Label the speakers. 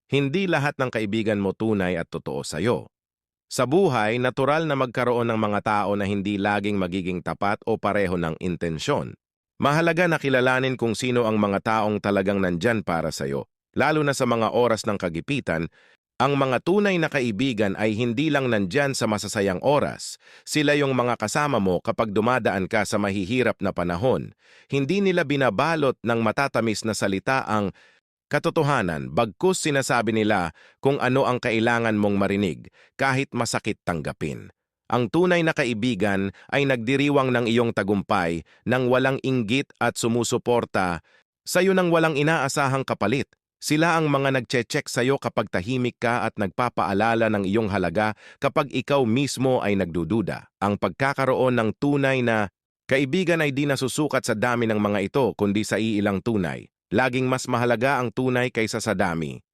Speaker 1: Hindi lahat ng kaibigan mo tunay at totoo sa'yo. Sa buhay, natural na magkaroon ng mga tao na hindi laging magiging tapat o pareho ng intensyon. Mahalaga na kilalanin kung sino ang mga taong talagang nandyan para sa'yo, lalo na sa mga oras ng kagipitan. Ang mga tunay na kaibigan ay hindi lang nandyan sa masasayang oras. Sila yung mga kasama mo kapag dumadaan ka sa mahihirap na panahon. Hindi nila binabalot ng matatamis na salita ang katotohanan, bagkus sinasabi nila kung ano ang kailangan mong marinig, kahit masakit tanggapin. Ang tunay na kaibigan ay nagdiriwang ng iyong tagumpay nang walang inggit at sumusuporta sa'yo nang walang inaasahang kapalit. Sila ang mga nagche-check sa'yo kapag tahimik ka at nagpapaalala ng iyong halaga kapag ikaw mismo ay nagdududa. Ang pagkakaroon ng tunay na kaibigan ay di nasusukat sa dami ng mga ito kundi sa iilang tunay. Laging mas mahalaga ang tunay kaysa sa dami.